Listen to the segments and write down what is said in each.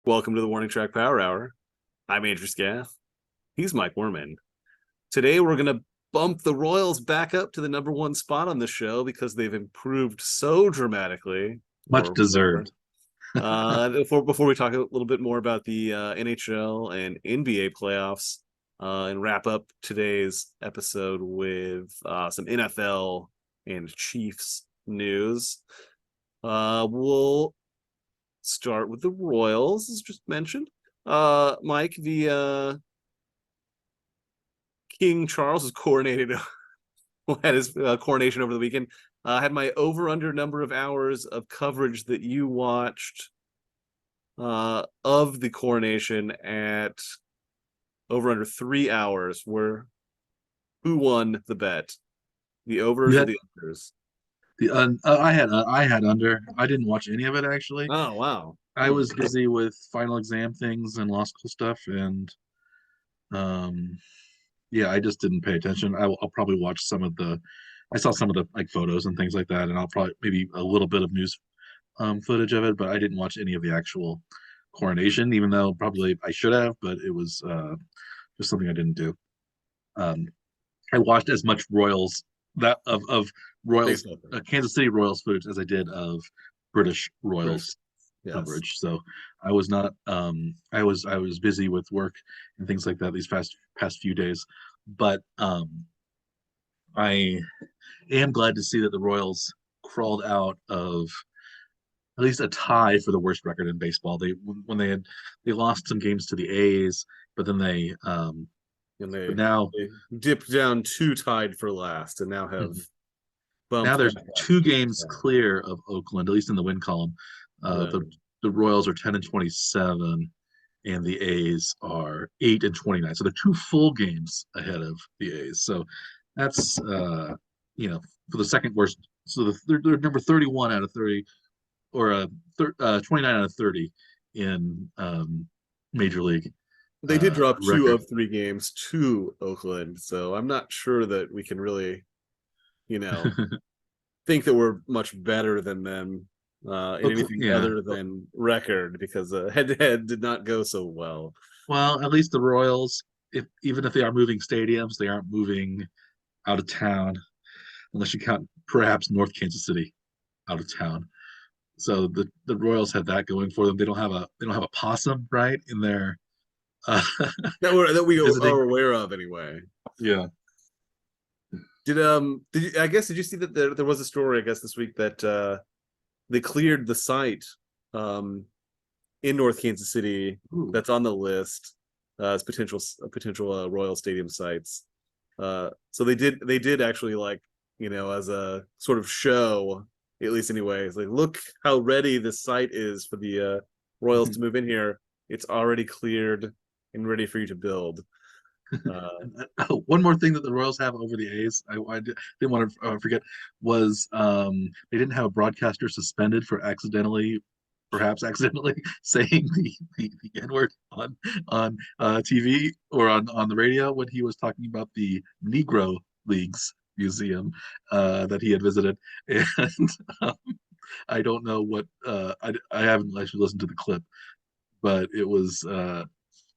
Welcome to the Warning Track Power Hour. I'm Andrew Scaff. He's Mike Werman. Today we're going to bump the Royals back up to the number one spot on the show because they've improved so dramatically. Much deserved. Before we talk a little bit more about the NHL and NBA playoffs and wrap up today's episode with some NFL and Chiefs news, we'll start with the Royals, as just mentioned. Mike, the King Charles was coronated, had his coronation over the weekend. Had my over-under number of hours of coverage that you watched of the coronation at over under 3 hours. Who won the bet? The overs or Yeah, the unders? I had under. I didn't watch any of it actually. Oh wow. I was busy with final exam things and law school stuff, and um, yeah, I just didn't pay attention. I'll probably watch some of the. I saw some of the like photos and things like that, and I'll probably maybe a little bit of news footage of it, but I didn't watch any of the actual coronation, even though probably I should have, but it was just something I didn't do. Um, I watched as much Royals that of Royals Baseball. Kansas City Royals footage as I did of British British. Royals Yes. coverage. So I was not I was busy with work and things like that these past few days. But I am glad to see that the Royals crawled out of at least a tie for the worst record in baseball. They lost some games to the A's, but then And but now they dipped down two tied for last and now have now bumped back there's up. 2 games clear of Oakland, at least in the win column. Uh, Yeah. the the Royals are 10-27, and the A's are 8-29. So they're 2 full games ahead of the A's. So that's for the second worst. So they're number 31 out of 30, or 29 out of 30 in Major League They did drop two record. of three games to Oakland, so I'm not sure that we can really, you know, think that we're much better than them in Oakland, anything yeah. other than record because head to head did not go so well. Well, at least the Royals, if even if they are moving stadiums, they aren't moving out of town, unless you count perhaps North Kansas City out of town. So the Royals have that going for them. They don't have a possum, right, in their uh, That we visiting. are aware of anyway. Yeah. Did you see that there was a story I guess this week that they cleared the site um in North Kansas City Ooh. that's on the list as potential Royal Stadium sites. So they did actually, like, as a sort of show, at least anyways, like, look how ready this site is for the Royals to move in here. It's already cleared and ready for you to build. Uh, One more thing that the Royals have over the A's, I didn't want to forget, was they didn't have a broadcaster suspended for perhaps accidentally saying the N word on TV or on the radio when he was talking about the Negro Leagues Museum that he had visited. And um, I don't know I haven't actually listened to the clip, but it was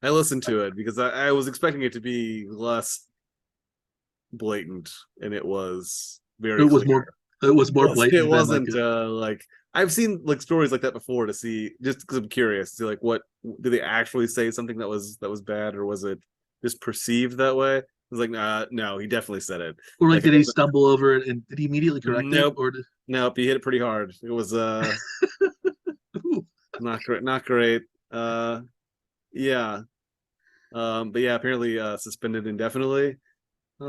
I listened to it because I was expecting it to be less blatant, and it was very it was clear. more it was more It blatant than like wasn't like I've seen like stories like that before to see, just because I'm curious to see, like, what did they actually say something that was bad, or was it just perceived that way? It was like, nah, no, he definitely said it. or like Like, it did he wasn't. stumble over it and did he immediately correct it Nope, or did nope. He hit it pretty hard. It was not great, not great. Yeah. But yeah, apparently suspended indefinitely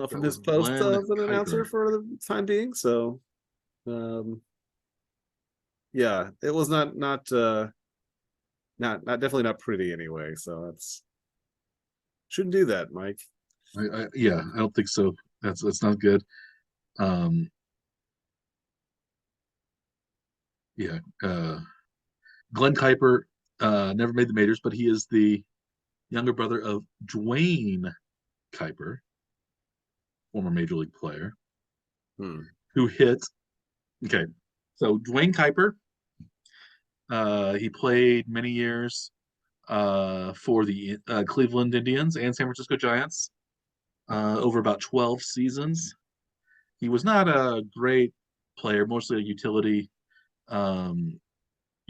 from his post Glenn as an announcer Kuiper? for the time being. So um, yeah, it was not definitely not pretty anyway. So that's shouldn't do that, Mike. Yeah, I don't think so. That's not good. um yeah Glenn Kuiper never made the majors, but he is the younger brother of Dwayne Kuiper, former major league player Hmm. who hit. Okay, so Dwayne Kuiper, he played many years for the Cleveland Indians and San Francisco Giants over about 12 seasons. He was not a great player, mostly a utility um,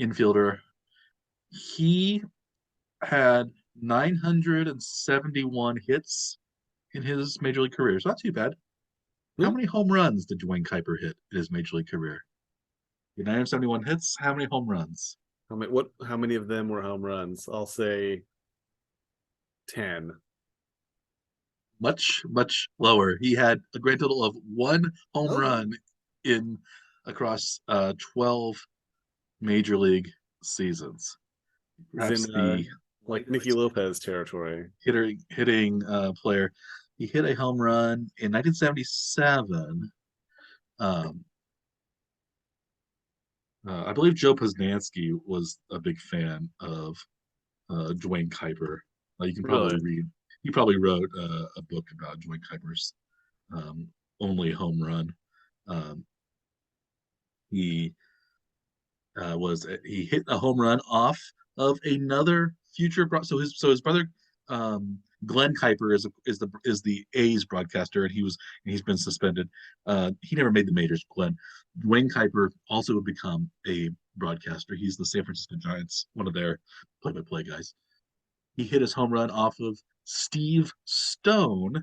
infielder. He had 971 hits in his major league career. So not too bad. How Hmm. many home runs did Dwayne Kuiper hit in his major league career? 971 hits. How many home runs? How many of them were home runs? I'll say 10. Much, much lower. He had a grand total of one home Oh, run in across 12 major league seasons. he's in Perhaps the like Nicky Lopez territory. hitting player. He hit a home run in 1977. Um, I believe Joe Posnanski was a big fan of Dwayne Kuiper. You can probably Really? read. He probably wrote a book about Dwayne Kuiper's um, only home run. Um, he he hit a home run off of another future. So his brother Glenn Kuiper is the A's broadcaster, and he's been suspended. He never made the majors. Dwayne Kuiper also would become a broadcaster. He's the San Francisco Giants, one of their play-by-play guys. He hit his home run off of Steve Stone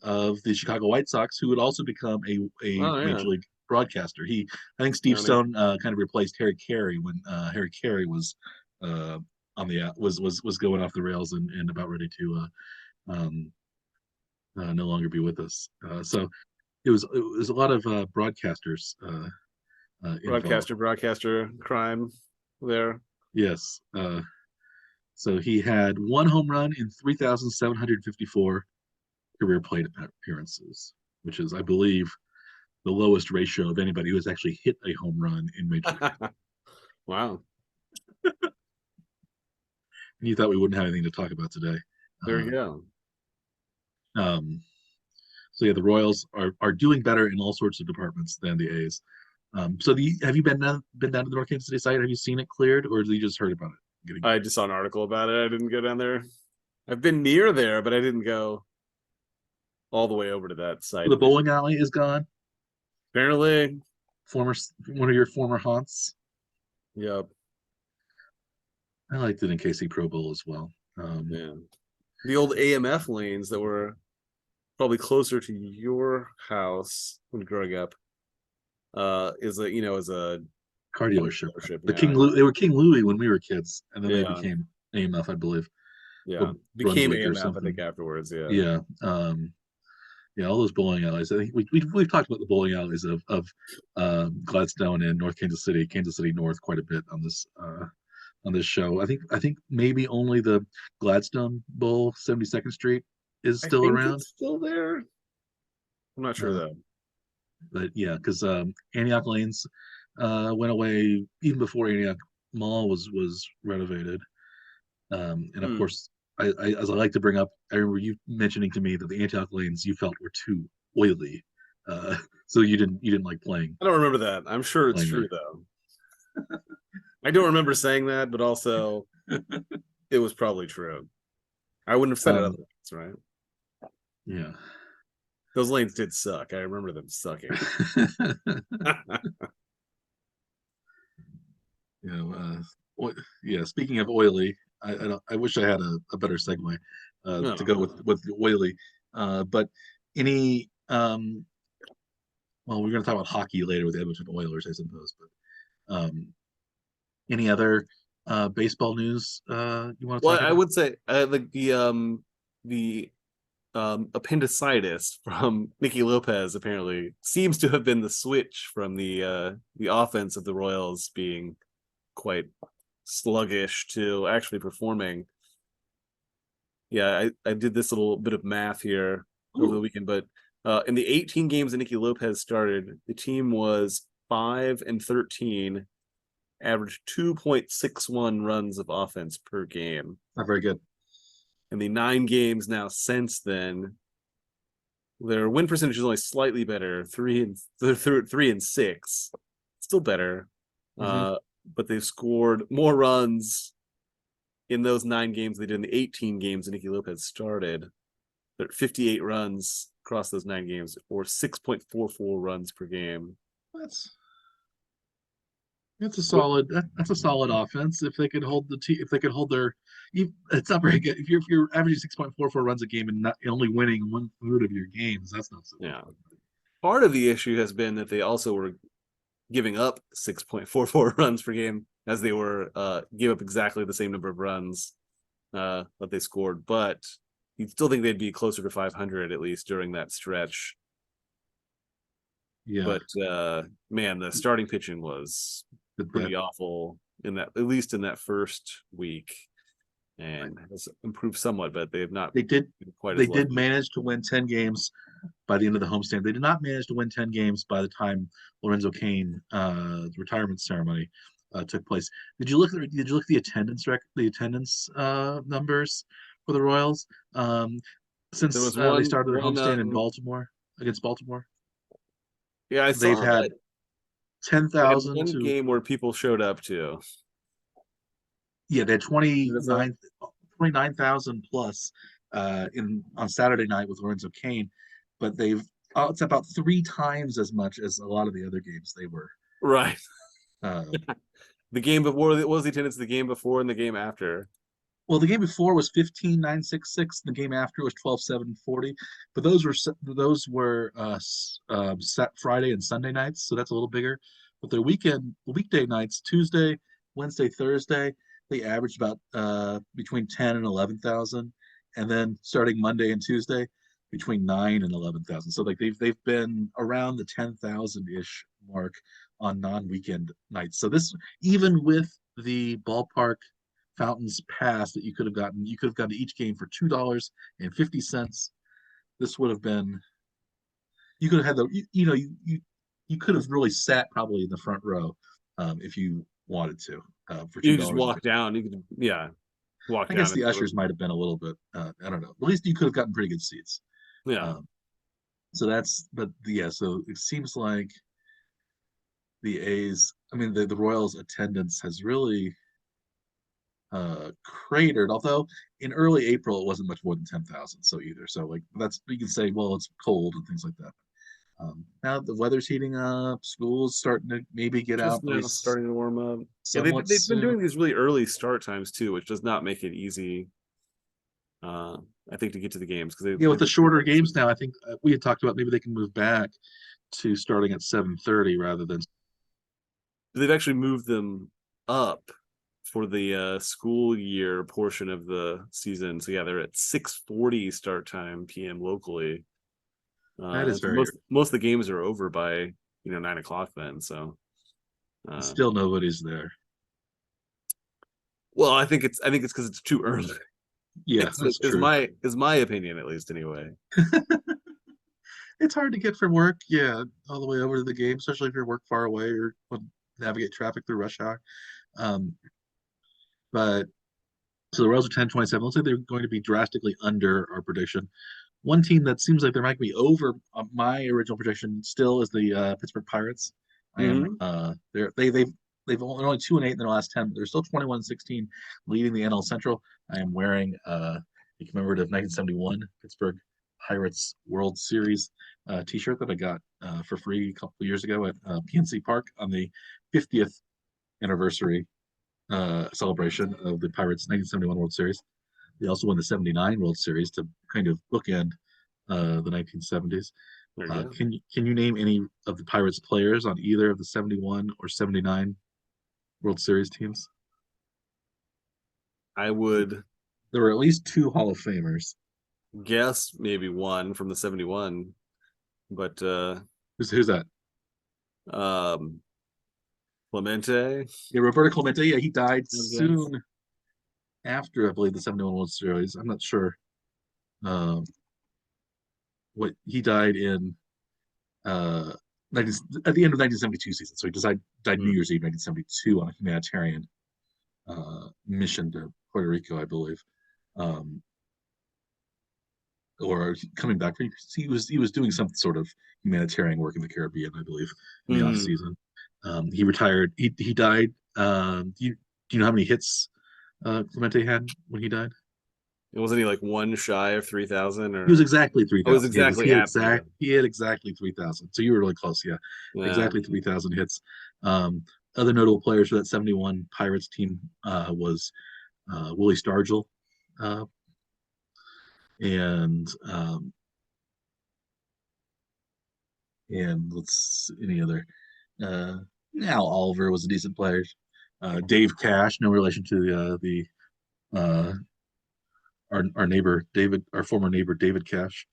of the Chicago White Sox, who would also become a Oh yeah. major league broadcaster. I think Steve Counting. Stone kind of replaced Harry Carey when Harry Carey was uh, on the was going off the rails and about ready to um, no longer be with us. So it was a lot of broadcasters involved. Broadcaster crime there. Yes. So he had one home run in 3,754 career plate appearances, which is, I believe, the lowest ratio of anybody who has actually hit a home run in Major League Baseball. Wow. And you thought we wouldn't have anything to talk about today. There you go. Um, so yeah, the Royals are doing better in all sorts of departments than the A's. Have you been down to the North Kansas City site? Have you seen it cleared, or have you just heard about it getting I cleared? just saw an article about it. I didn't go down there. I've been near there, but I didn't go all the way over to that So site. the bowling alley is gone. Apparently, Former one of your former haunts. yep. I liked it in KC Pro Bowl as well. Yeah. The old AMF lanes that were probably closer to your house when growing up is a Car car dealership. dealership. The Yeah. They were King Louis when we were kids, and then they Yeah. became AMF, I believe, Yeah. or Became Brunswick or AMF, I something. think, afterwards. Yeah. Yeah. Yeah, all those bowling alleys. I think we've talked about the bowling alleys of Gladstone and North Kansas City North quite a bit on this show. I think maybe only the Gladstone Bowl, 72nd Street, is I still think around. it's still there. I'm not sure Uh, though. but yeah, because Antioch Lanes went away even before Antioch Mall was renovated. And of Hmm. course, as I like to bring up, I remember you mentioning to me that the Antioch lanes you felt were too oily, uh, so you didn't like I don't remember that. I'm sure it's playing true there. though. I don't remember saying that, but also it was probably true. I wouldn't have said it Um, otherwise, right? yeah. Those lanes did suck. I remember them sucking. You know, yeah. Speaking of oily, I wish I had a better segue to No. go with the oily. But any well, we're going to talk about hockey later with the Edmonton Oilers, I suppose. But any other baseball news you want to Well, talk I about? would say the appendicitis from Nicky Lopez apparently seems to have been the switch from the offense of the Royals being quite sluggish to actually performing. Yeah, I did this little bit of math here over the Ooh. weekend, but in the 18 games that Nicky Lopez started, the team was 5-13, averaged 2.61 runs of offense per game. Not very good. In the 9 games now since then, their win percentage is only slightly better, 3-6, still better. Hmm. Uh, but they've scored more runs in those 9 games they did in the 18 games Nicky Lopez started, there 58 runs across those 9 games, or 6.44 runs per game. That's that's a What solid that's a solid offense. If they could hold the if they could hold their, it's not very good. If you're averaging 6.44 runs a game and not only winning one third of your games, that's not so Yeah. good. Part of the issue has been that they also were giving up 6.44 runs per game, as they were gave up exactly the same number of runs that they scored, but you'd still think they'd be closer to 500 at least during that stretch. Yeah, But man, the starting pitching was that pretty awful in that, at least in that first week, and has improved somewhat, but they have not they did been quite they as did lucky. manage to win 10 games by the end of the homestand. They did not manage to win 10 games by the time Lorenzo Cain retirement ceremony took place. Did you look at the attendance numbers for the Royals There since was they one started their one homestand in Baltimore against Baltimore? yeah, I They've saw had that they had 10,000 one to, game where people showed up to. yeah, they had Is that 29,000 plus in on Saturday night with Lorenzo Cain, but it's about 3 times as much as a lot of the other games they were. right? Uh, The game before, what was the attendance the game before and the game after? well, the game before was 15,966. The game after was 12,740. But those were Friday and Sunday nights, so that's a little bigger. But their weekday nights, Tuesday, Wednesday, Thursday, they averaged about between 10 and 11,000, and then starting Monday and Tuesday, between 9 and 11,000. So like they've been around the 10,000 ish mark on non-weekend nights. So this, even with the ballpark fountains pass that you could have gotten each game for $2.50. This would have been, you could have had you could have really sat probably in the front row if you wanted to for two You just dollars and walk fifty. down. You could, yeah, walk I down guess and the sort of, ushers might have been a little bit. I don't know. At least you could have gotten pretty good seats. yeah. Um, so that's, but yeah. So it seems like the A's. I mean, the Royals' attendance has really cratered. Although in early April it wasn't much more than 10,000. So either, so like that's, you can say, well, it's cold and things like that. Now the weather's heating up. School's starting to maybe get out Just at now least starting to warm up. Yeah, somewhat they've been soon. doing these really early start times too, which does not make it easy. I think to get to the games, because Yeah, with they've the been pretty shorter early games season. now, I think we had talked about maybe they can move back to starting at 7:30 rather than. They've actually moved them up for the school year portion of the season. So yeah, they're at 6:40 start time p.m. locally. That is And so very. most of the games are over by 9 o'clock then. So uh, Still nobody's there. well, I think it's because it's too early. Yeah, It's that's is true. my opinion, at least, anyway. It's hard to get from work, yeah, all the way over to the game, especially if you're work far away or navigate traffic through rush hour. Um, but so the Royals are 10-27. Looks like they're going to be drastically under our prediction. One team that seems like they might be over my original prediction still is the Pittsburgh Pirates. I am Hmm. they've only 2-8 in their last 10, but they're still 21-16, leading the NL Central. I am wearing a commemorative 1971 Pittsburgh Pirates World Series T-shirt that I got for free a couple of years ago at PNC Park on the 50th anniversary celebration of the Pirates 1971 World Series. They also won the 79 World Series to kind of bookend the 1970s. There you go. Can you name any of the Pirates players on either of the 71 or 79 World Series teams? I would There were at least two Hall of Famers. guess maybe one from the 71, but Who's that? um Clemente, Yeah, Roberto Clemente. Yeah, he died I guess. soon after, I believe, the 71 World Series. I'm not sure um, what he died in uh, 19, at the end of 1972 season. So he died New Hmm. Year's Eve 1972 on a humanitarian mission to Puerto Rico, I believe, um, or coming back. He was doing some sort of humanitarian work in the Caribbean, I believe, in the off Hmm. season. He retired. He died. Do you know how many hits Clemente had when he died? And wasn't he like one shy of 3,000 He was or exactly I was 3,000. exactly at 3,000. He had exactly 3,000. So you were really close. Yeah, Yeah. exactly 3,000 hits. Um, Other notable players for that 71 Pirates team was Willie Stargell, uh, and let's any other. Uh, Now Oliver was a decent player. Dave Cash, no relation to the uh, our neighbor David, our former neighbor David Cash.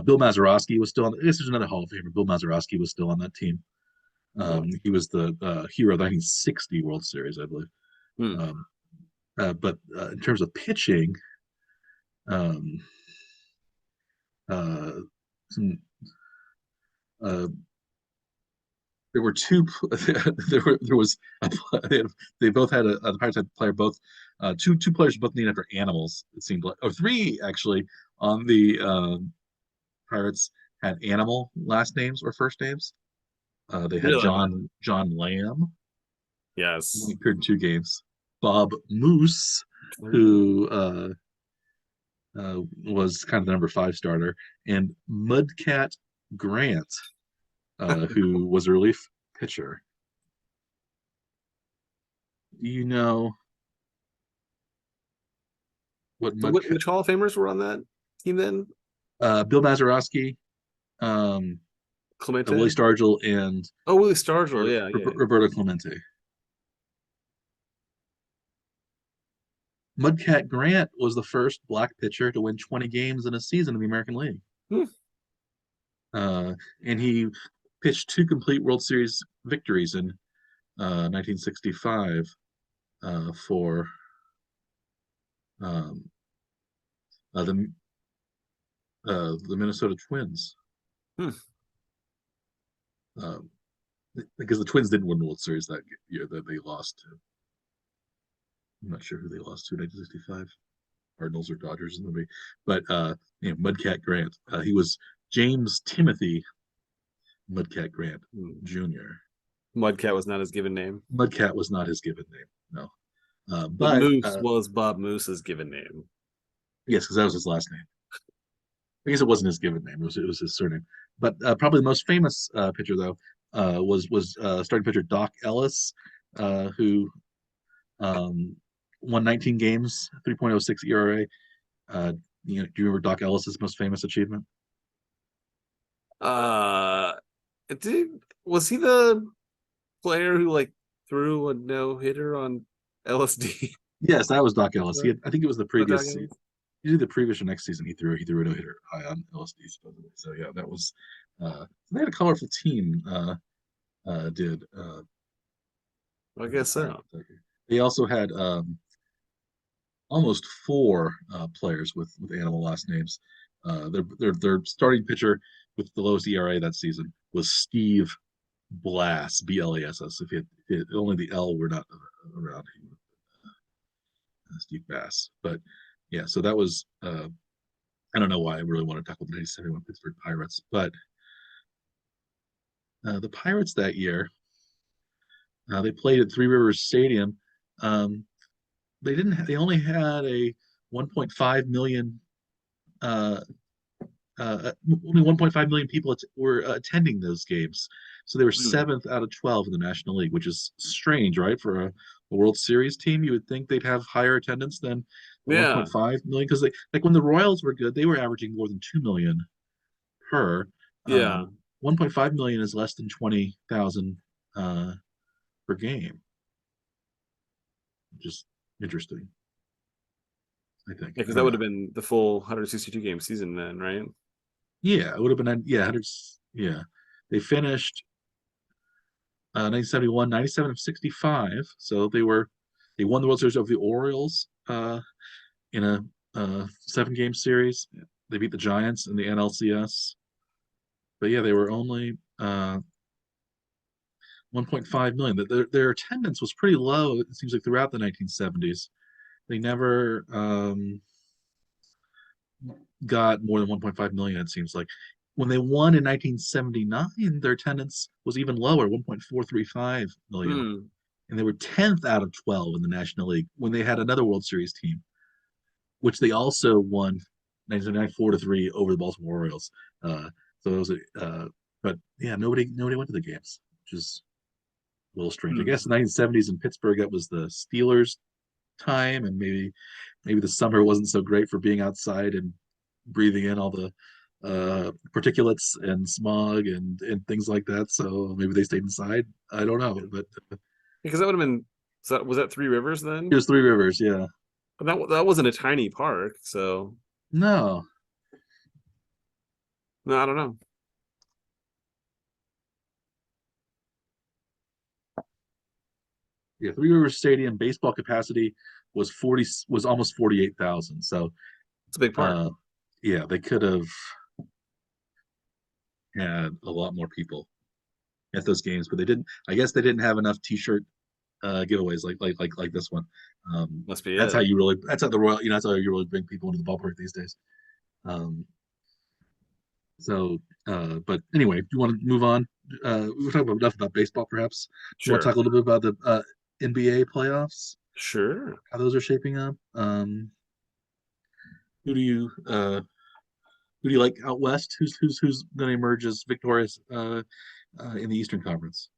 Bill Mazeroski was still on. This is another Hall of Famer. Bill Mazeroski was still on that team. Oh. He was the hero of the 1960 World Series, I believe. Hmm. Um, but in terms of pitching, um, uh, some, uh, there were two. There was they both had the Pirates had player both two players both named after animals. It seemed like, or three actually on the Pirates had animal last names or first names. They had Really? John Lamb, who only Yes. appeared in two games. Bob Moose, Ooh. who was kind of the number five starter, and Mudcat Grant, who was a relief pitcher. Do you know what So Mudcat? which Hall of Famers were on that team then? Bill Mazeroski, um, Willie Clemente? Stargell, and Oh, Willie Stargell. Yeah, yeah. Roberto Clemente. Mudcat Grant was the first black pitcher to win 20 games in a season in the American League. Hmm. Uh, and he pitched two complete World Series victories in 1965 for um, uh, the the Minnesota Twins, Hmm. um, because the Twins didn't win the World Series that year. That they lost to. I'm not sure who they lost to in 1965, Cardinals or Dodgers in the movie. But Mudcat Grant, he was James Timothy Mudcat Grant Hmm. Jr. Mudcat was not his given name. Mudcat was not his given name, no. But But Moose was Bob Moose's given name. yes, because that was his last name. I guess it wasn't his given name; it was his surname. But probably the most famous pitcher, though, was starting pitcher Doc Ellis, who um, won 19 games, 3.06 ERA. Do you remember Doc Ellis's most famous achievement? Uh, was he the player who like threw a no hitter on LSD? Yes, that was Doc Ellis. I think it was the What previous. talking? Either the previous or next season he threw a no hitter high on LSD supposedly. So yeah, that was. They had a colorful team. Did I guess so. They also had almost four players with animal last names. Their starting pitcher with the lowest ERA that season was Steve Blass, Blass. If only the L were not around, he would Steve Bass. But yeah, so that was. I don't know why I really want to talk about the 1971 Pittsburgh Pirates, but the Pirates that year they played at Three Rivers Stadium. Um, they didn't. They only had a 1.5 million uh, only 1.5 million people were attending those games. So they were Hmm. seventh out of 12 in the National League, which is strange, right? For a World Series team, you would think they'd have higher attendance than the Yeah, 1.5 million because they like when the Royals were good, they were averaging more than 2 million per. yeah. 1.5 million is less than 20,000 uh, per game, which is interesting. I think. Yeah, because I that don't would have know. been the full 162 game season then, right? Yeah, it would have been. Yeah, 100, yeah. They finished 1971, 97 of 65. So they won the World Series over the Orioles in a seven-game series. They beat the Giants in the NLCS. But yeah, they were only 1.5 million. Their attendance was pretty low. It seems like throughout the 1970s, they never got more than 1.5 million. It seems like when they won in 1979, their attendance was even lower, 1.435 million. Hmm. and they were 10th out of 12 in the National League when they had another World Series team, which they also won 1999 4-3 over the Baltimore Orioles. So it was but yeah, nobody went to the games, which is a little strange. I Hmm. guess in the 1970s in Pittsburgh, that was the Steelers' time, and maybe the summer wasn't so great for being outside and breathing in all the particulates and smog and things like that. So maybe they stayed inside. I don't know, but Because that would have been, so was that Three Rivers then? here's Three Rivers. Yeah, That wasn't a tiny park, so no, no, I don't know. yeah. Three Rivers Stadium baseball capacity was almost 48,000. So It's a big park. uh, yeah, they could have had a lot more people at those games, but they didn't. I guess they didn't have enough T-shirt giveaways like this one. Must be That's it. how you really. That's how the Royal. That's how you really bring people into the ballpark these days. Um, but anyway, do you want to move on? We were talking about enough about baseball, perhaps. You want to Sure. talk a little bit about the NBA playoffs, Sure. how those are shaping up? Who do you who do you like out west? Who's going to emerge as victorious in the Eastern Conference?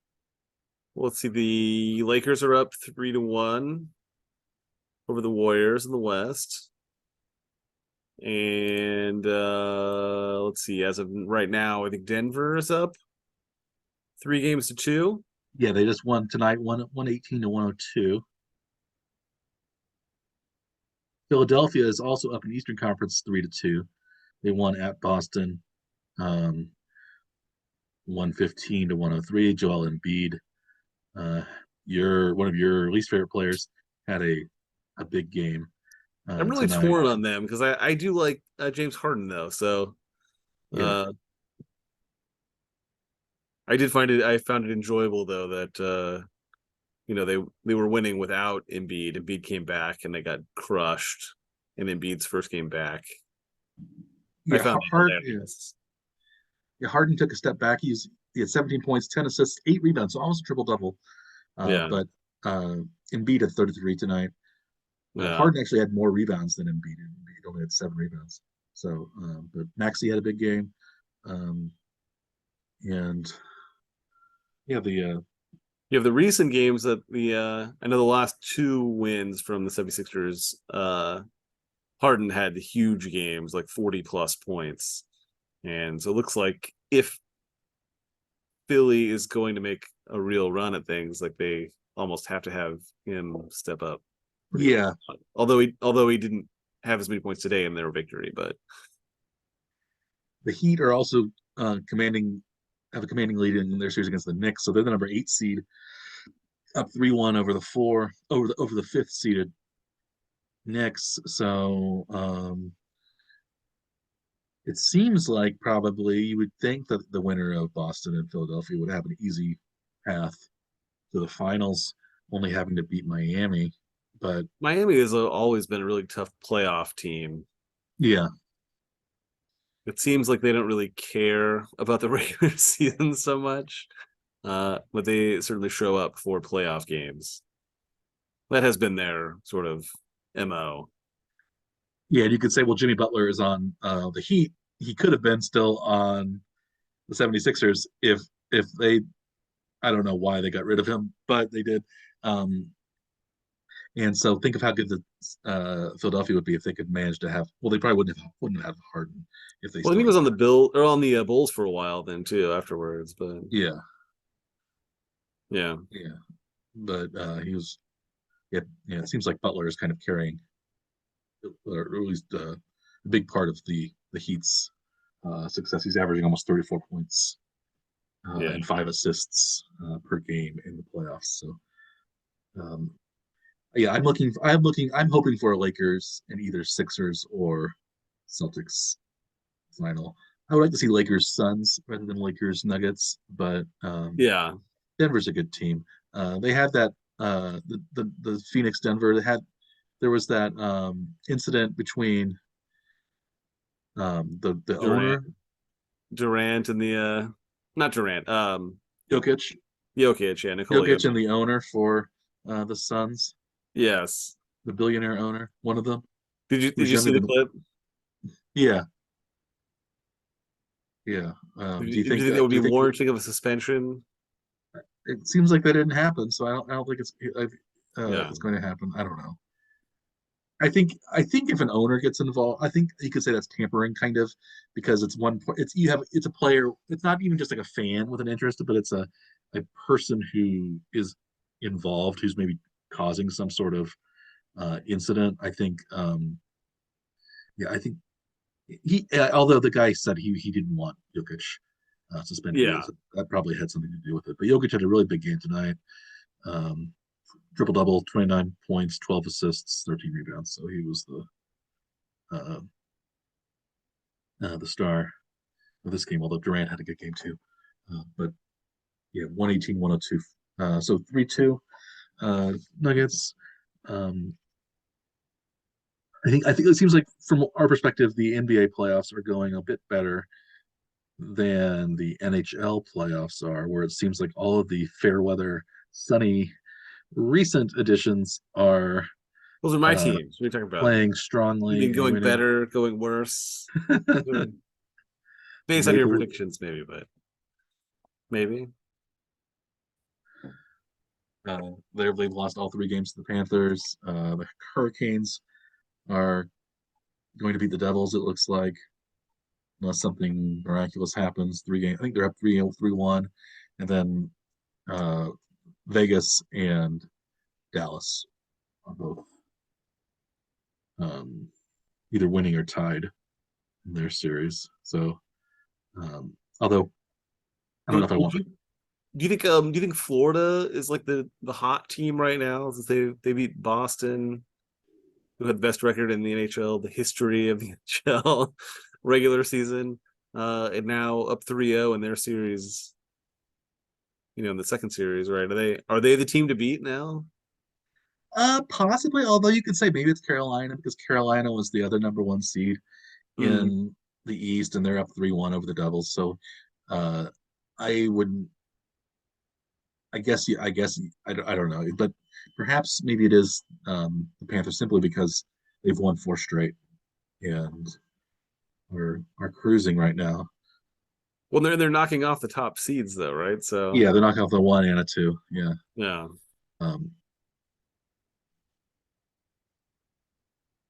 Well, let's see. The Lakers are up 3-1 over the Warriors in the West. And let's see, as of right now, I think Denver is up 3 games to 2. Yeah, they just won tonight, 118 to 102. Philadelphia is also up in Eastern Conference 3-2. They won at Boston, um, 115 to 103. Joel Embiid, uh, your one of your least favorite players, had a big game I'm really tonight. torn on them because I do like James Harden though. So Yeah, uh I found it enjoyable though that they were winning without Embiid. Embiid came back and they got crushed in Embiid's first game back. I yeah, found that Hard. Yeah, hilarious. yeah, Harden took a step back. He had 17 points, 10 assists, 8 rebounds, so almost a triple double. Yeah. But Embiid had 33 tonight. Yeah. Harden actually had more rebounds than Embiid. Embiid only had 7 rebounds. So, but Maxey had a big game, um, and yeah, the You have the recent games that I know the last 2 wins from the 76ers, Harden had huge games, like 40 plus points. And so it looks like if Philly is going to make a real run at things, like they almost have to have him step up pretty a yeah, lot. Although he didn't have as many points today in their victory, but the Heat are also commanding have a commanding lead in their series against the Knicks, so they're the number 8 seed, up 3-1 over the fifth seeded Knicks. So it seems like probably you would think that the winner of Boston and Philadelphia would have an easy path to the finals, only having to beat Miami. But Miami has always been a really tough playoff team. yeah, It seems like they don't really care about the regular season so much, but they certainly show up for playoff games. That has been their sort of MO. yeah, and you could say, well, Jimmy Butler is on the Heat. He could have been still on the 76ers if they I don't know why they got rid of him, but they did. Um, and so think of how good the Philadelphia would be if they could manage to have. Well, they probably wouldn't have Harden if they Well, I still think he had was on the Harden. Bill or on the Bulls for a while then too afterwards, but Yeah, yeah, yeah, but he was. Yeah, yeah. It seems like Butler is kind of carrying, or at least a big part of the Heat's success. He's averaging almost 34 points yeah, and 5 assists per game in the playoffs. So um, yeah, I'm hoping for a Lakers and either Sixers or Celtics final. I would like to see Lakers Suns rather than Lakers Nuggets, but yeah. Denver's a good team. They had that the Phoenix Denver. There was that incident between the Durant, owner Durant, and the not Durant, Jokic Jokic, yeah, Nikola Jokic Jokic. and the owner for the Suns, Yes. the billionaire owner, one of them, Did who's you younger see the than. clip? Yeah, yeah. Do you Do you think think that would do be you think warranting of a suspension? it seems like that didn't happen? So I don't think Yeah. it's going to happen. I don't know. I think if an owner gets involved, I think you could say that's tampering kind of, because it's one it's you have it's a player. It's not even just like a fan with an interest, but it's a person who is involved, who's maybe causing some sort of incident. I think yeah, I think although the guy said he didn't want Jokic suspended either, Yeah. so that probably had something to do with it. But Jokic had a really big game tonight. Um, Triple double, 29 points, 12 assists, 13 rebounds. So he was uh, the star of this game, although Durant had a good game too. But yeah, 118, 102. So 3-2 Nuggets. Um, I think it seems like from our perspective, the NBA playoffs are going a bit better than the NHL playoffs are, where it seems like all of the fair weather, sunny, recent additions are Those are my uh, teams. What are you talking about? playing You strongly mean and going winning. better, going worse? The Based on your Maple predictions, maybe, but maybe. they've lost all three games to the Panthers. The Hurricanes are going to beat the Devils, it looks like, unless something miraculous happens. Three games. I think they're up 3-1, and then uh, Vegas and Dallas are both um, either winning or tied in their series. So, although I don't Do, know if I would want. you do you think Florida is like the hot team right now? Since they beat Boston, who had the best record in the NHL, the history of the NHL regular season, and now up 3-0 in their series, in the second series, right? Are they the team to beat now? Possibly, although you could say maybe it's Carolina, because Carolina was the other number one seed Hmm. in the East, and they're up 3-1 over the Devils. So, uh, I wouldn't. I guess. I guess. I don't know, but perhaps maybe it is the Panthers, simply because they've won four straight and are cruising right now. Well, they're knocking off the top seeds though, right? So Yeah, they're knocking off the one and a two. Yeah. yeah. Um,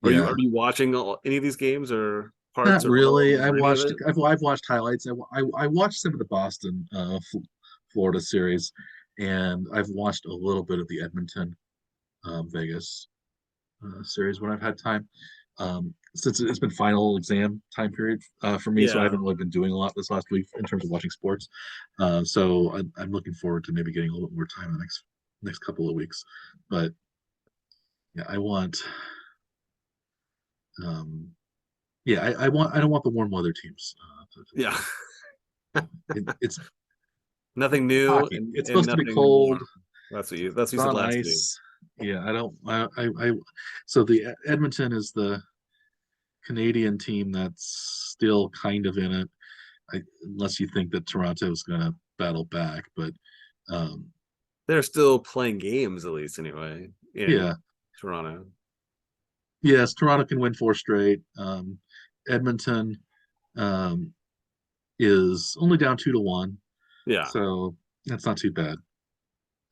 Are you yeah. are you watching any of these games or parts Not or all of really. them I or any of watched. it? I've watched highlights. I watched some of the Boston, Florida series, and I've watched a little bit of the Edmonton, Vegas series when I've had time. Since it's been final exam time period for me, so I Yeah. haven't really been doing a lot this last week in terms of watching sports. So I'm looking forward to maybe getting a little bit more time in the next couple of weeks. But yeah, I want. Um, yeah, I want. I don't want the warm weather teams. Yeah. It's Nothing new hockey. It's and supposed to be nothing cold. warm. That's what you It's said on last week. ice. Yeah, I don't. I so the Edmonton is the Canadian team that's still kind of in it, unless you think that Toronto is going to battle back. But um, They're still playing games at least anyway in yeah, Toronto. yes, Toronto can win four straight. Edmonton um, is only down 2-1, Yeah. so that's not too bad.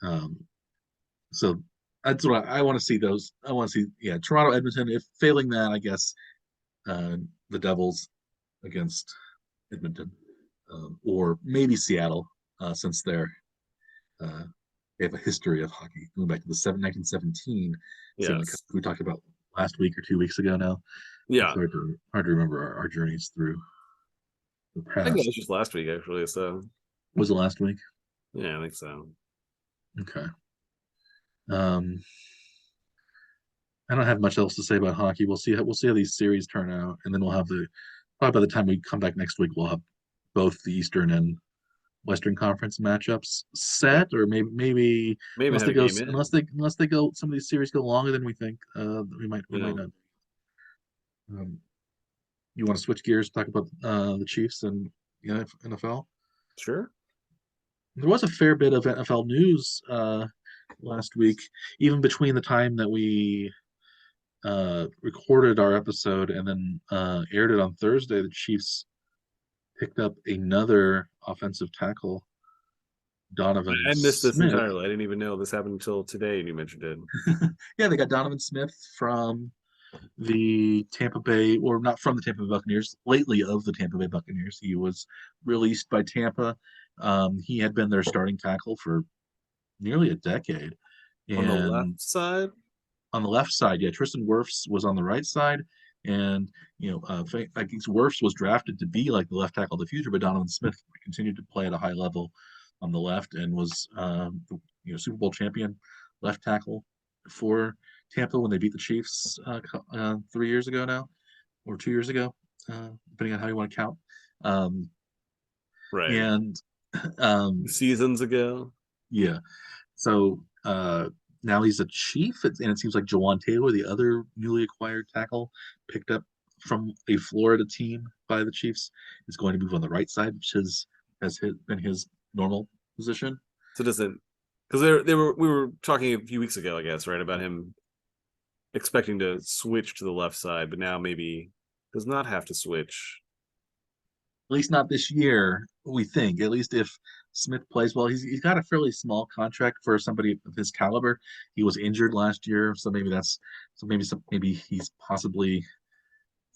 Um, so that's what I want to see. Those I want to see. Yeah, Toronto, Edmonton. If failing that, I guess the Devils against Edmonton, or maybe Seattle, since uh, they have a history of hockey going back to the 1917 Stanley Cup Yes. we talked about last week or 2 weeks ago. Now it's Yeah. hard to remember our journeys through the I think that was past. just last week actually. So Was it last week? yeah, I think so. Okay. Um, I don't have much else to say about hockey. We'll see how these series turn out, and then we'll have the probably by the time we come back next week, we'll have both the Eastern and Western Conference matchups Yeah. set, or maybe Maybe unless have they a go game in. some of these series go longer than we think, we might Yeah. not. Um, you want to switch gears, talk about the Chiefs and NFL? Sure. There was a fair bit of NFL news last week. Even between the time that we recorded our episode and then aired it on Thursday, the Chiefs picked up another offensive tackle, Donovan I missed this Smith. entirely. I didn't even know this happened until today, and you mentioned it. Yeah, they got Donovan Smith from the Tampa Bay, or not from the Tampa Bay Buccaneers, lately of the Tampa Bay Buccaneers. He was released by Tampa. He had been their starting tackle for nearly a decade. On the And left side? on the left side, yeah, Tristan Wirfs was on the right side. And, I think Wirfs was drafted to be like the left tackle of the future, but Donovan Smith continued to play at a high level on the left and was, Super Bowl champion left tackle for Tampa when they beat the Chiefs 3 years ago now, or 2 years ago, depending on how you want to count. Um, Right. and um, Seasons ago. yeah, so now he's a Chief, and it seems like Jawan Taylor, the other newly acquired tackle, picked up from a Florida team by the Chiefs, is going to move on the right side, which been his normal position. So does it, because they were we were talking a few weeks ago, I guess, right, about him expecting to switch to the left side, but now maybe does not have to switch. At least not this year, we think. At least if Smith plays well, he's got a fairly small contract for somebody of his caliber. He was injured last year, so maybe he's possibly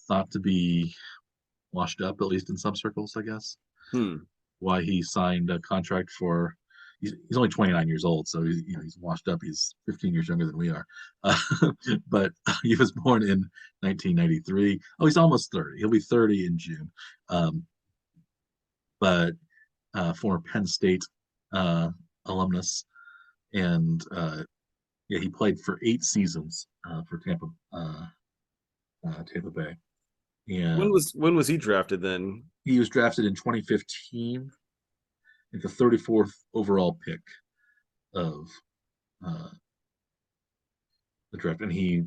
thought to be washed up, at least in some circles, I guess. Hmm. Why he signed a contract for. He's only 29 years old, so he's washed up. He's 15 years younger than we are, uh, but he was born in 1993. Oh, he's almost 30. He'll be 30 in June. But former Penn State uh, alumnus, and yeah, he played for 8 seasons for Tampa Bay, and When was he drafted then? he was drafted in 2015 at the 34th overall pick of uh, the draft, and he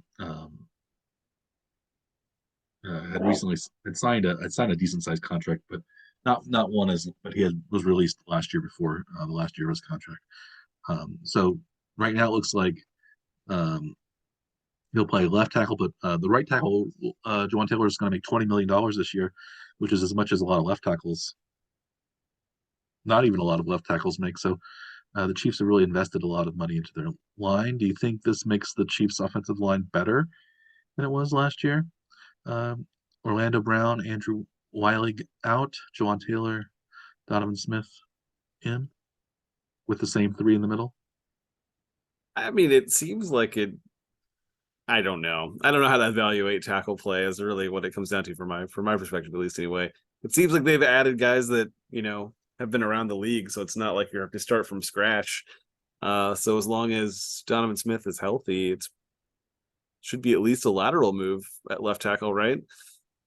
had signed a decent sized contract, but not one as but was released last year before the last year of his contract. So right now it looks like um, he'll play left tackle, but the right tackle, Jawan Taylor, is going to make $20 million this year, which is as much as a lot of left tackles, not even a lot of left tackles make. So the Chiefs have really invested a lot of money into their line. Do you think this makes the Chiefs' offensive line better than it was last year? Um, Orlando Brown, Andrew Wiley out, Jawan Taylor, Donovan Smith in, with the same three in the middle. I mean, it seems like it. I don't know. I don't know how to evaluate tackle play is really what it comes down to from my perspective, at least anyway. It seems like they've added guys that, have been around the league, so it's not like you have to start from scratch. So as long as Donovan Smith is healthy, it should be at least a lateral move at left tackle, right?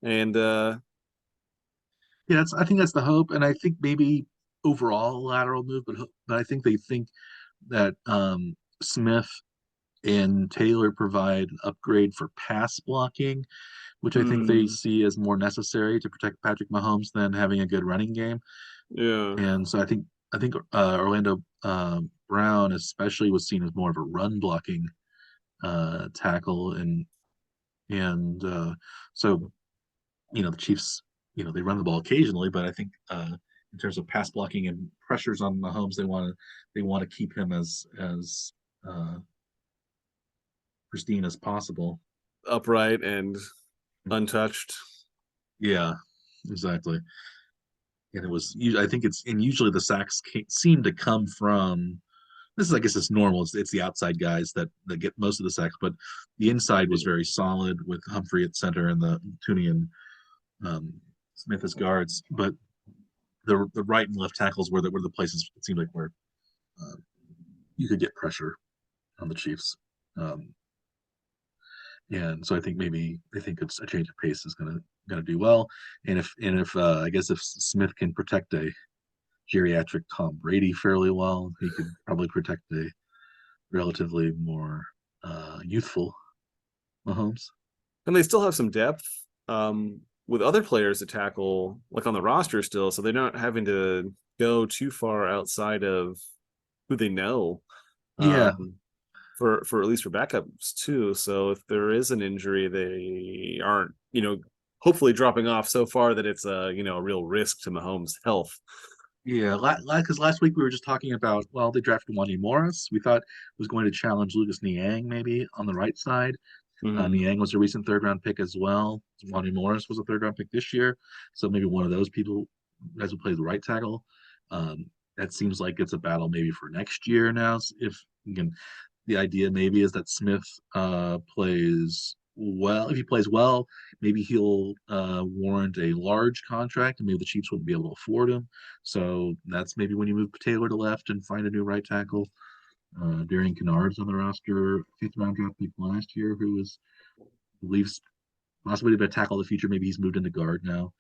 And Yeah, I think that's the hope, and I think maybe overall lateral move, but I think they think that Smith and Taylor provide an upgrade for pass blocking, which I think they hmm, see as more necessary to protect Patrick Mahomes than having a good running game. yeah. And so I think Orlando Brown especially was seen as more of a run blocking tackle, and so the Chiefs, they run the ball occasionally, but I think in terms of pass blocking and pressures on Mahomes, they want to keep him as uh, pristine as possible. Upright and untouched. Yeah, exactly. And I think usually the sacks seem to come from. This is, I guess, it's normal. It's the outside guys that get most of the sacks, but the inside was very solid with Humphrey at center and the Tooney and um, Smith as guards. But the right and left tackles were the places it seemed like where uh, you could get pressure on the Chiefs. Um, and so I think maybe they think it's a change of pace is gonna do well. And if I guess if Smith can protect a geriatric Tom Brady fairly well, he could probably protect a relatively more youthful Mahomes. And they still have some depth with other players to tackle, like on the roster still, so they're not having to go too far outside of who they know. Yeah, um, for at least for backups too. So if there is an injury, they aren't, hopefully dropping off so far that it's a real risk to Mahomes' health. yeah. Because last week we were just talking about, well, they drafted Wanya Morris. We thought was going to challenge Lucas Niang maybe on the right side. Mhm. Niang was a recent third round pick as well. Wanya Morris was a third round pick this year, so maybe one of those people guys will play the right tackle. That seems like it's a battle maybe for next year now. If again, the idea maybe is that Smith plays well. If he plays well, maybe he'll warrant a large contract, and maybe the Chiefs wouldn't be able to afford him. So that's maybe when you move Taylor to left and find a new right tackle. Darian Kennard's on the roster, fifth round draft pick last year, who was believes possibly to tackle the future. Maybe he's moved into guard now.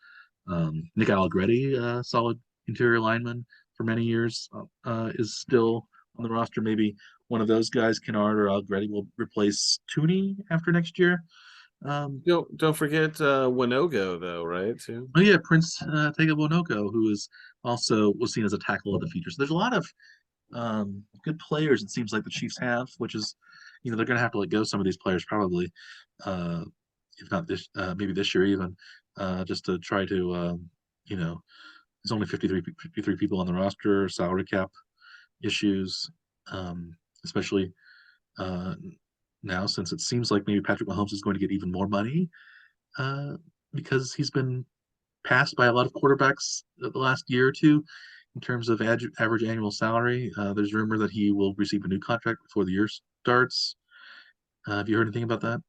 Nick Allegretti, solid interior lineman for many years, is still on the roster. Maybe one of those guys, Kennard or Allegretti, will replace Tooney after next year. Um, Don't forget Winogo though, right? Too. oh yeah, Prince Tega Bonoko, who is also was seen as a tackle of the future. So there's a lot of good players. It seems like the Chiefs have, which is, they're going to have to let go some of these players probably, uh, if not this, maybe this year even, just to try to, there's only 53 people on the roster, salary cap issues, um, especially uh, now since it seems like maybe Patrick Mahomes is going to get even more money uh, because he's been passed by a lot of quarterbacks the last year or two in terms of average annual salary. There's rumor that he will receive a new contract before the year starts. Have you heard anything about that?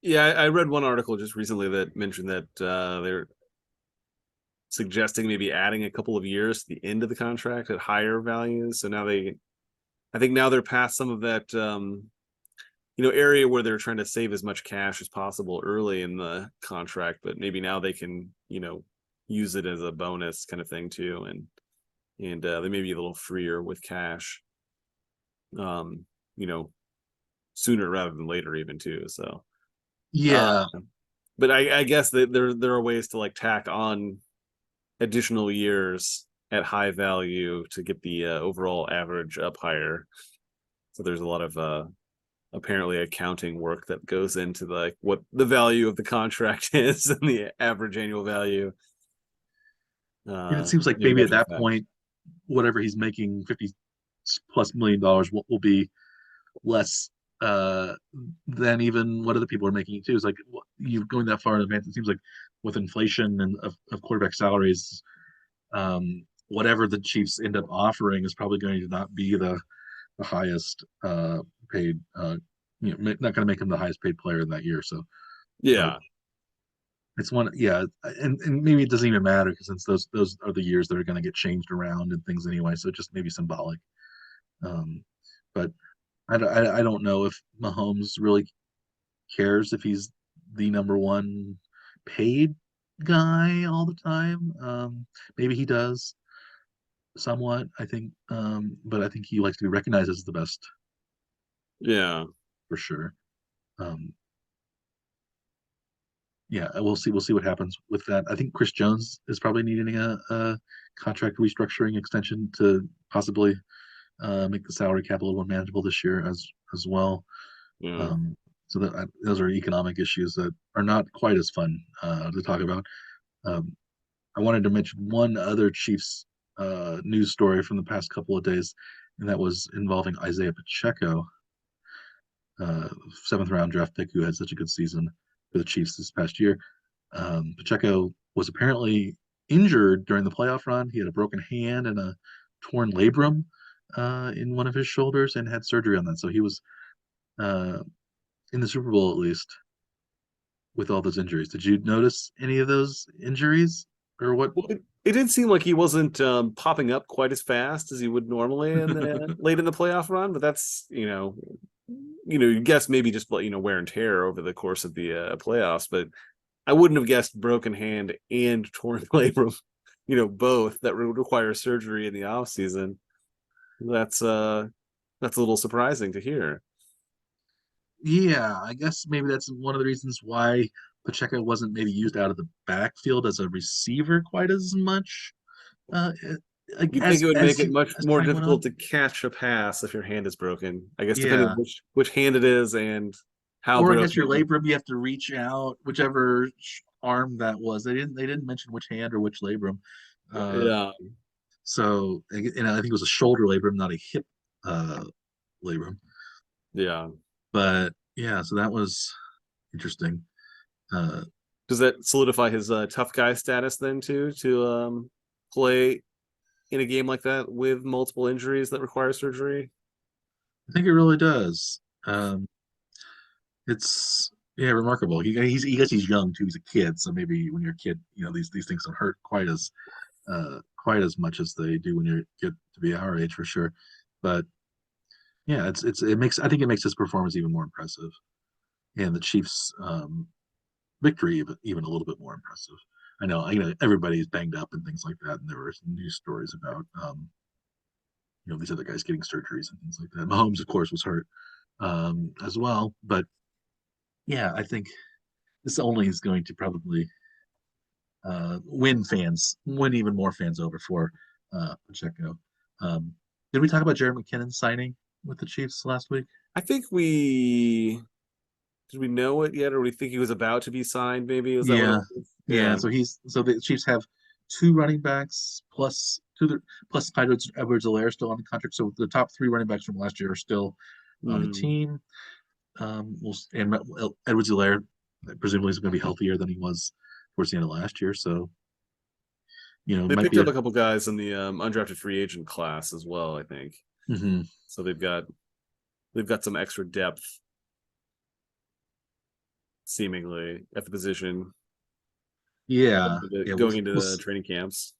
Yeah, I read one article just recently that mentioned that they're suggesting maybe adding a couple of years to the end of the contract at higher values. So I think now they're past some of that, area where they're trying to save as much cash as possible early in the contract, but maybe now they can, use it as a bonus kind of thing too, and they may be a little freer with cash, um, you know, sooner rather than later even too. So, uh, Yeah, but I guess that there are ways to like tack on additional years at high value to get the overall average up higher. So there's a lot of apparently accounting work that goes into like what the value of the contract is and the average annual value. and it seems like You know, maybe at after the that fact. point, whatever he's making, 50+ million will be less uh, than even what other people are making too. It's like you going that far in advance. It seems like with inflation and of quarterback salaries, whatever the Chiefs end up offering is probably going to not be the highest paid. Not going to make him the highest paid player in that year. So, but Yeah, it's one, yeah, and maybe it doesn't even matter because since those are the years that are going to get changed around and things anyway. So just maybe symbolic. Um, but I don't know if Mahomes really cares if he's the number one paid guy all the time. Maybe he does somewhat, I think, but I think he likes to be recognized as the best yeah, for sure. Um, yeah, we'll see. We'll see what happens with that. I think Chris Jones is probably needing a contract restructuring extension to possibly make the salary cap a little more manageable this year as well. yeah. Um, so those are economic issues that are not quite as fun to talk about. Um, I wanted to mention one other Chiefs news story from the past couple of days, and that was involving Isaiah Pacheco, uh, seventh round draft pick who had such a good season for the Chiefs this past year. Pacheco was apparently injured during the playoff run. He had a broken hand and a torn labrum in one of his shoulders and had surgery on that. So he was uh, in the Super Bowl at least with all those injuries. Did you notice any of those injuries or what? Well, it did seem like he wasn't popping up quite as fast as he would normally in the late in the playoff run, but that's you guess maybe just wear and tear over the course of the playoffs, but I wouldn't have guessed broken hand and torn labrum, both that would require surgery in the off season. That's a little surprising to hear. Yeah, I guess maybe that's one of the reasons why Pacheco wasn't maybe used out of the backfield as a receiver quite as much. like You'd think it would make it much as more time went difficult on. to catch a pass if your hand is broken. I guess depending on Yeah, which hand it is and how or I guess your broken. labrum, you have to reach out, whichever arm that was. They didn't mention which hand or which labrum. Uh, Yeah, so I think it was a shoulder labrum, not a hip uh, labrum. yeah. But yeah, so that was interesting. Uh, Does that solidify his tough guy status then too to play in a game like that with multiple injuries that require surgery? I think it really does. It's yeah, remarkable. He guess he's young too. He's a kid, so maybe when you're a kid, these things don't hurt quite as much as they do when you get to be our age for sure. But yeah, it makes I think it makes his performance even more impressive, and the Chiefs' victory even a little bit more impressive. I know everybody's banged up and things like that, and there were some news stories about these other guys getting surgeries and things like that. Mahomes, of course, was hurt as well, but yeah, I think this only is going to probably win even more fans over for Pacheco. Um, did we talk about Jared McKinnon signing with the Chiefs last week? I think we did we know it yet, or we think he was about to be signed? Maybe is that what it Yeah, was? yeah. Yeah. So the Chiefs have two running backs plus Edwards-Helaire still on the contract. So the top three running backs from last year are still on the Hmm. team. And Edwards-Helaire presumably is going to be healthier than he was towards the end of last year. So it They might picked be up a couple guys in the undrafted free agent class as well, I think. mhm. So they've got some extra depth seemingly at the position Yeah, yeah. going into the training camps.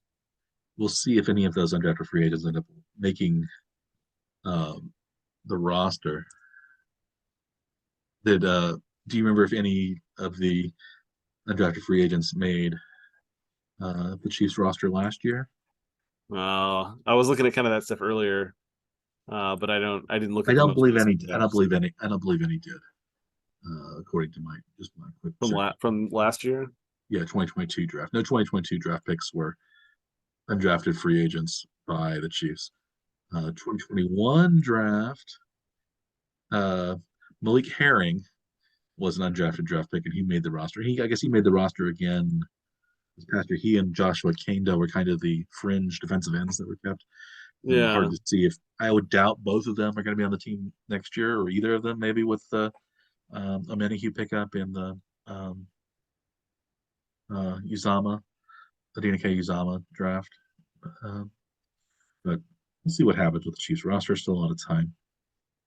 We'll see if any of those undrafted free agents end up making um, the roster. Did Do you remember if any of the undrafted free agents made the Chiefs roster last year? I was looking at kind of that stuff earlier, but I didn't look I at the don't most believe any. recent I don't depth believe any. I don't believe any did. According to my quick from check. from last year. Yeah, 2022 draft. No 2022 draft picks were undrafted free agents by the Chiefs. 2021 draft. Uh, Malik Herring was an undrafted draft pick, and he made the roster. I guess he made the roster again this past year. He and Joshua Kaindoh were kind of the fringe defensive ends that were kept. Hard Yeah, to see if I would doubt both of them are going to be on the team next year, or either of them, maybe with the Amenihue pickup in the Uzama, Adina K. Uzama draft. Um, but we'll see what happens with the Chiefs roster. Still a lot of time.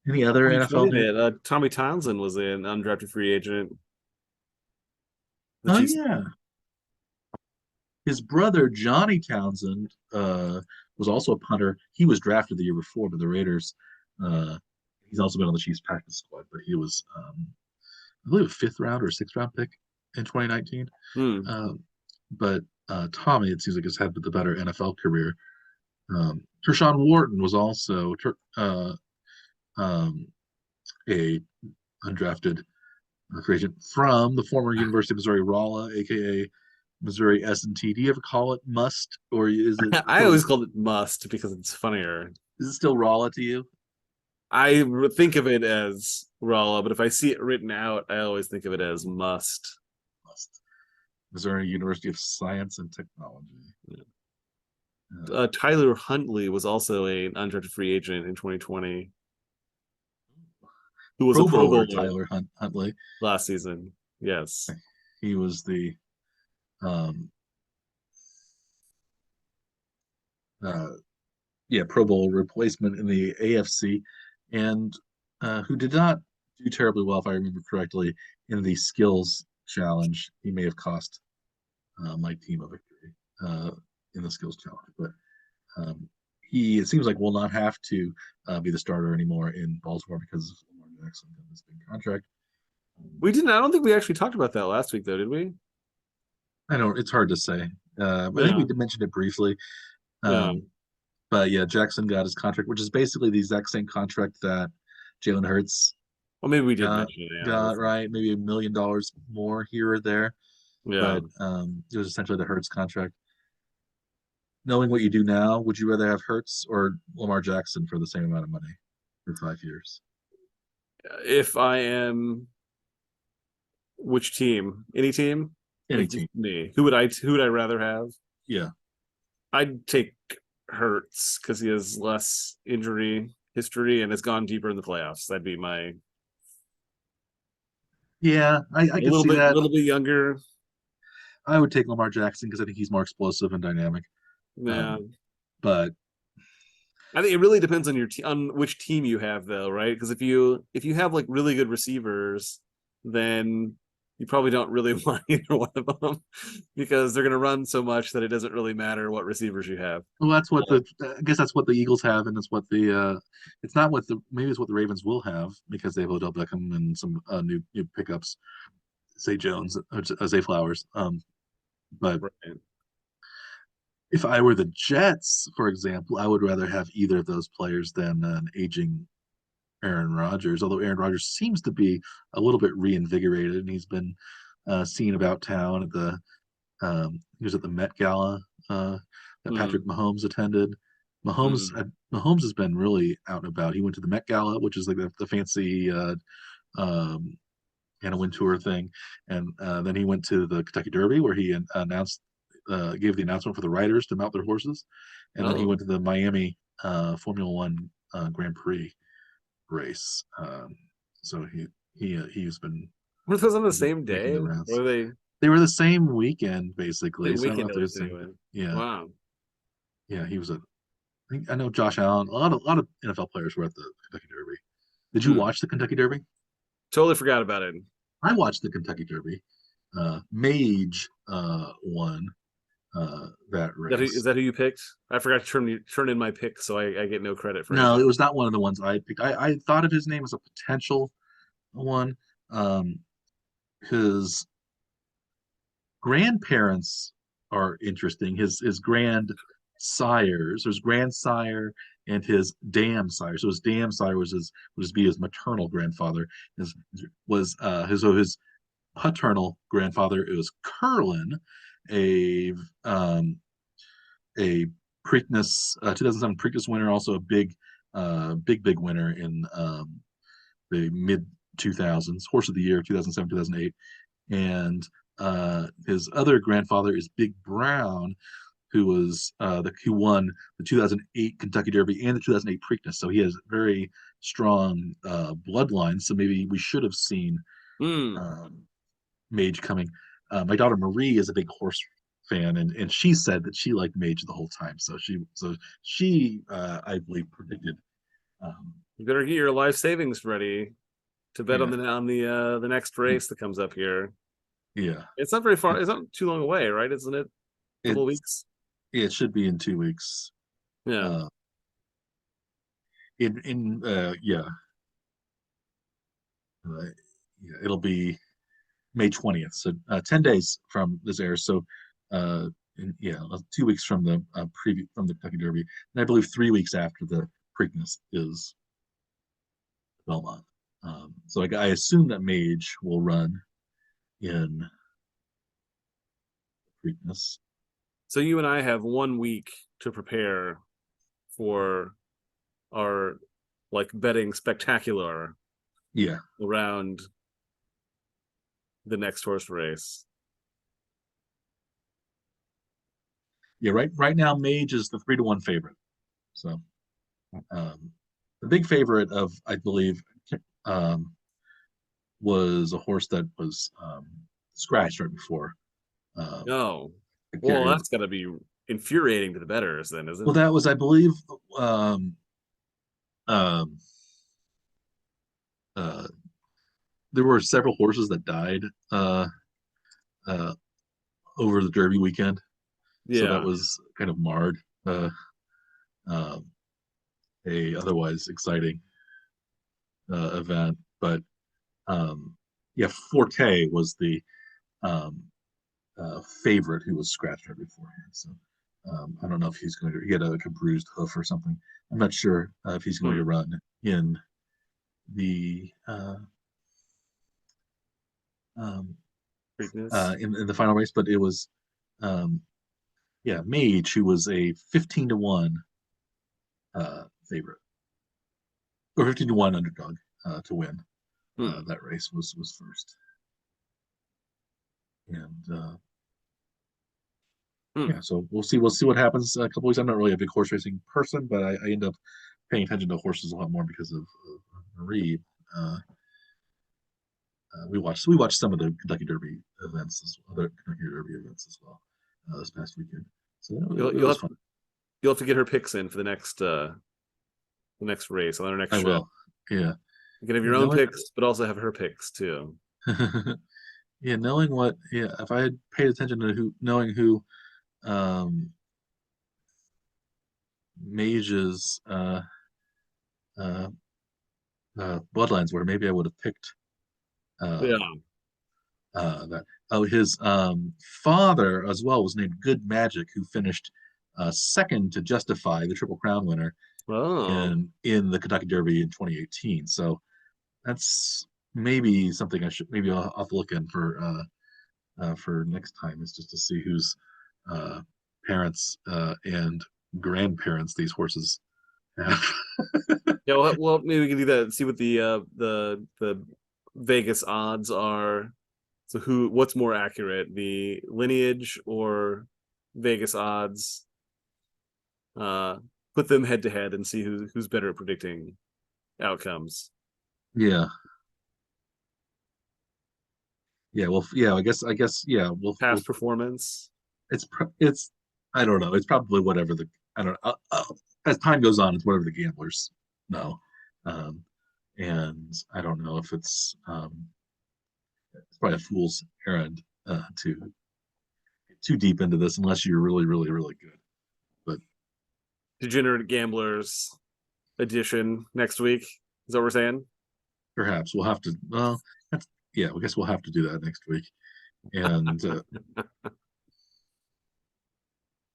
Any other oh, you NFL floated news? it. Tommy Townsend was an undrafted free agent. The Oh Chiefs. yeah, his brother Johnny Townsend was also a punter. He was drafted the year before by the Raiders. Uh, he's also been on the Chiefs practice squad, but he was, I believe, a fifth round or sixth round pick in 2019. Hmm. Um, but Tommy, it seems like, has had the better NFL career. Tershawn Wharton was also um, a undrafted free agent from the former University of Missouri Rolla, aka Missouri S&T. Do you ever call it must, or I always called it must because it's funnier. is it still Rolla to you? I think of it as Rala, but if I see it written out, I always think of it as must. Must. Missouri University of Science and Technology. Uh, Tyler Huntley was also an undrafted free agent in 2020, who was a Pro Pro Bowler Bowler Tyler Huntley. last season. Yes. He was the um, uh, Pro Bowl replacement in the AFC, and who did not do terribly well, if I remember correctly, in the skills challenge. He may have cost my team a victory uh, in the skills challenge, but um, it seems like will not have to be the starter anymore in Baltimore because of Lamar Jackson got this big contract. We didn't, I don't think we actually talked about that last week, though, did we? I don't. It's hard to say. I think we Yeah. did mention it briefly. Yeah. Um, but yeah, Jackson got his contract, which is basically the exact same contract that Jalen Hurts Well, maybe we did got mention it. Yeah. got right, maybe $1 million more here or there, Yeah. but it was essentially the Hurts contract. knowing what you do now, would you rather have Hurts or Lamar Jackson for the same amount of money for 5 years? If I am which team? Any team? Any Like just team. me. Who would I rather have? Yeah. I'd take Hurts because he has less injury history and has gone deeper in the playoffs. That'd be my Yeah, I a could see that. little bit younger. I would take Lamar Jackson because I think he's more explosive and dynamic. Yeah. Um, but I think it really depends on on which team you have though, right? Because if you have like really good receivers, then you probably don't really want either one of them because they're going to run so much that it doesn't really matter what receivers you have. well, that's what the I guess that's what the Eagles have, and it's what the it's not what the maybe it's what the Ravens will have because they have Odell Beckham and some new pickups, Zay Jones, Zay Flowers. But Right. if I were the Jets, for example, I would rather have either of those players than an aging Aaron Rodgers. Although Aaron Rodgers seems to be a little bit reinvigorated, and he's been seen about town at the he was at the Met Gala that Patrick Mm, Mahomes attended. mm. Mahomes has been really out and about. He went to the Met Gala, which is like the fancy um, Anna Wintour thing, and then he went to the Kentucky Derby where he announced gave the announcement for the riders to mount their horses, and then he Oh, went to the Miami Formula One Grand Prix race. So he's been were those on the same making the day? Or rounds. were they They were the same weekend basically, same so I don't know weekend if at they're the least same. anyway? Yeah, Wow. yeah, he was a. I know Josh Allen. A lot of NFL players were at the Kentucky Derby. Did you Hmm. watch the Kentucky Derby? Totally forgot about it. I watched the Kentucky Derby. Mage won that Is race. that who you picked? I forgot to turn in my pick, so I get no credit for No, anything. it was not one of the ones I picked. I thought of his name as a potential one. Um, his grandparents are interesting. His grandsires, his grandsire and his dam sire. So his dam sire was be his maternal grandfather. His his paternal grandfather. It was Curlin, a um, a Preakness 2007 Preakness winner, also a big winner in the mid 2000s, Horse of the Year 2007 2008, and his other grandfather is Big Brown, who won the 2008 Kentucky Derby and the 2008 Preakness. So he has very strong bloodlines. So maybe we should have seen Hmm. um, Mage coming. My daughter Marie is a big horse fan, and she said that she liked Mage the whole time. So she I believe predicted. Um, You better get your life savings ready to bet on yeah, the next race that comes up here. yeah. It's not very far. It, It's not too long away, right? Isn't it? A couple of it's weeks. it should be in 2 weeks. Yeah. Uh, in yeah, uh, yeah, it'll be May 20th. So 10 days from this airs. So yeah, 2 weeks from the preview from the Kentucky Derby, and I believe 3 weeks after the Preakness is Belmont. So I assume that Mage will run in Preakness. So you and I have 1 week to prepare for our like betting spectacular Yeah, around the next horse race. yeah. Right now, Mage is the 3-1 favorite. So the big favorite of I believe um, was a horse that was scratched right before. Um, No. I can't Well, remember. that's got to be infuriating to the betters, then, isn't Well, it? that was, I believe, um, um, uh, there were several horses that died uh, over the Derby weekend, so that Yeah. was kind of marred uh, um, a otherwise exciting event. But yeah, Forte was the um, favorite who was scratched right beforehand. So I don't know if he's going to. He had a bruised hoof or something. I'm not sure if he's going to Hmm. run in the um, Preakness. in the final race, but it was um, Yeah, Mage, who was a 15-1 favorite, or 15-1 underdog to win Hmm. that race was first. And Hmm. yeah, so we'll see what happens a couple weeks. I'm not really a big horse racing person, but I end up paying attention to horses a lot more because of Marie. Uh, we watched some of the Kentucky Derby events, other Kentucky Derby events as well this past weekend. So You'll it you'll was have fun. you'll have to get her picks in for the next race on our next I show. will. Yeah. You can have Yeah. your own Knowing, picks, but also have her picks too. yeah, knowing what, yeah, if I had paid attention to knowing who um, Mage's uh, bloodlines were, maybe I would have picked Yeah. that. Oh, his father as well was named Good Magic, who finished second to Justify, the Triple Crown winner, Oh. in the Kentucky Derby in 2018. So that's maybe something maybe I'll have to look in for next time, is just to see whose uh, parents and grandparents these horses have. Yeah, well, maybe we can do that and see what the Vegas odds are. So what's more accurate, the lineage or Vegas odds? Uh, put them head to head and see who's better at predicting outcomes. Yeah, yeah. Well, yeah. I guess. Yeah. We'll. Past performance. It's. I don't know. It's probably whatever the. I don't know. As time goes on, it's whatever the gamblers know. Um, and I don't know if it's probably a fool's errand to get too deep into this unless you're really, really, really good. But Degenerate Gamblers edition next week. Is that what we're saying? perhaps we'll have to. Well, yeah. I guess we'll have to do that next week. And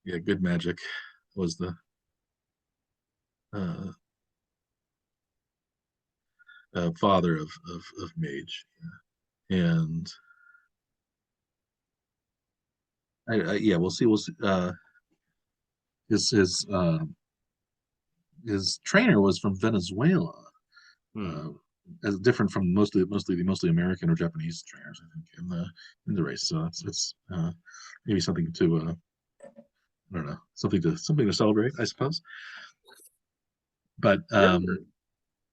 yeah, Good Magic was the uh, father of Mage, and yeah, we'll see. We'll see. His his uh, his trainer was from Venezuela, uh, Hmm. as different from mostly American or Japanese trainers, I think, in the race. So it's maybe something to I don't know, something to celebrate, I suppose. But Yeah.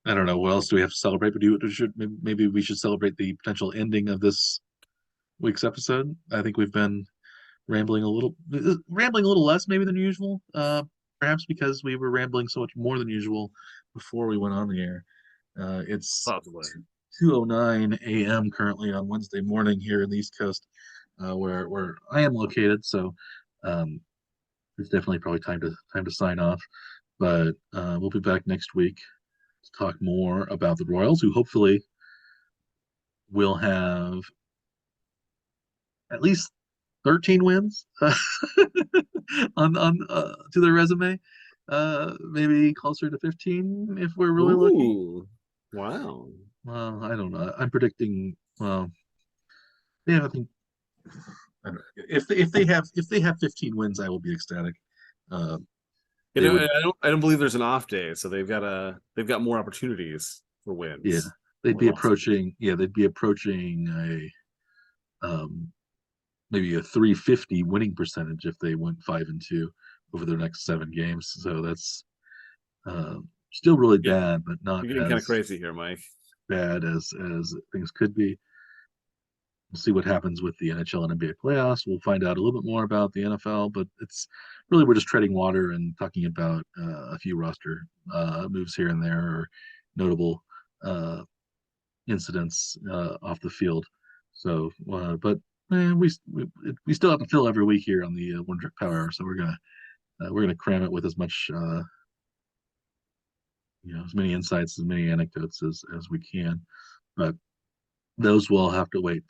I don't know what else do we have to celebrate. But maybe we should celebrate the potential ending of this week's episode. I think we've been rambling a little less maybe than usual. Perhaps because we were rambling so much more than usual before we went on the air. It's Possibly. 2:09 a.m. currently on Wednesday morning here in the East Coast, where I am located. So um, it's definitely probably time to sign off. But we'll be back next week to talk more about the Royals, who hopefully will have at least 13 wins on to their resume. Maybe closer to 15 if we're really lucky. Ooh. Wow. Well, I don't know. I'm predicting. Well, yeah, I think I don't know. If they have 15 wins, I will be ecstatic. Uh, You they know, would, I don't believe there's an off day, so they've got more opportunities for yeah, wins, they'd more be losses. approaching. Yeah, they'd be approaching um, maybe a 350 winning percentage if they went 5-2 over their next 7 games. So that's still really Yeah, bad, but not you're getting kind of as crazy here, Mike. bad as things could be. We'll see what happens with the NHL and NBA playoffs. We'll find out a little bit more about the NFL, but it's really we're just treading water and talking about a few roster moves here and there, or notable uh, incidents off the field. So, but we still have to fill every week here on the One Trick Power Hour. So we're gonna cram it with as much as many insights, as many anecdotes as we can. But those will have to wait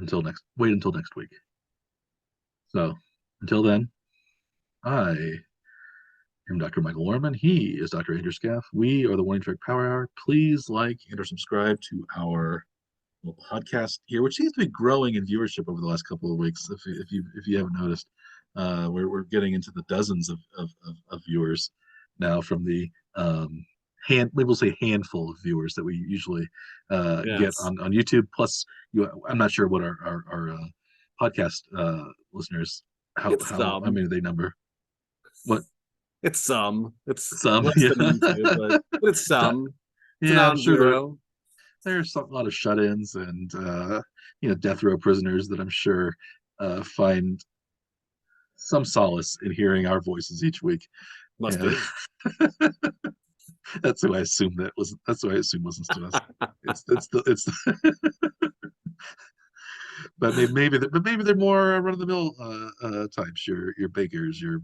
until next week. So until then, I am Dr. Michael Warman. He is Dr. Andrew Scaff. We are the One Trick Power Hour. Please like and or subscribe to our little podcast here, which seems to be growing in viewership over the last couple of weeks. If you haven't noticed, we're getting into the dozens of viewers now from the maybe we'll say handful of viewers that we usually get Yes. on YouTube. Plus, I'm not sure what our podcast listeners It's how some. many they number. What It's some. It's some? less Yeah, than YouTube, but it's some. It's a yeah. I'm sure non-zero. there's a lot of shut-ins and death row prisoners that I'm sure find some solace in hearing our voices each week. Must And be. that's who I assume that was. That's who I assume listens to us. It's but maybe they're more run of the mill types. Your bakers, your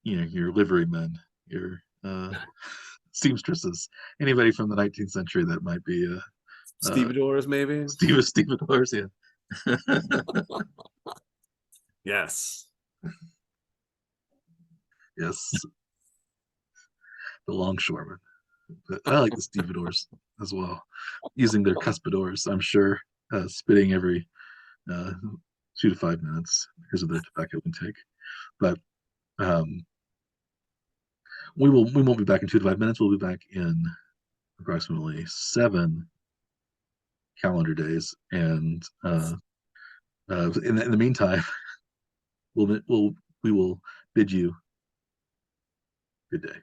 your liverymen, your seamstresses, anybody from the 19th century that might be Stevedores, maybe. stevedores. Yeah. Yes. Yes, the longshoremen. But I like the stevedores as well, using their cuspidors. I'm sure spitting every uh, 2 to 5 minutes because of their tobacco intake. But um, we won't be back in 2 to 5 minutes. We'll be back in approximately 7 calendar days, and in the meantime, we will bid you good day.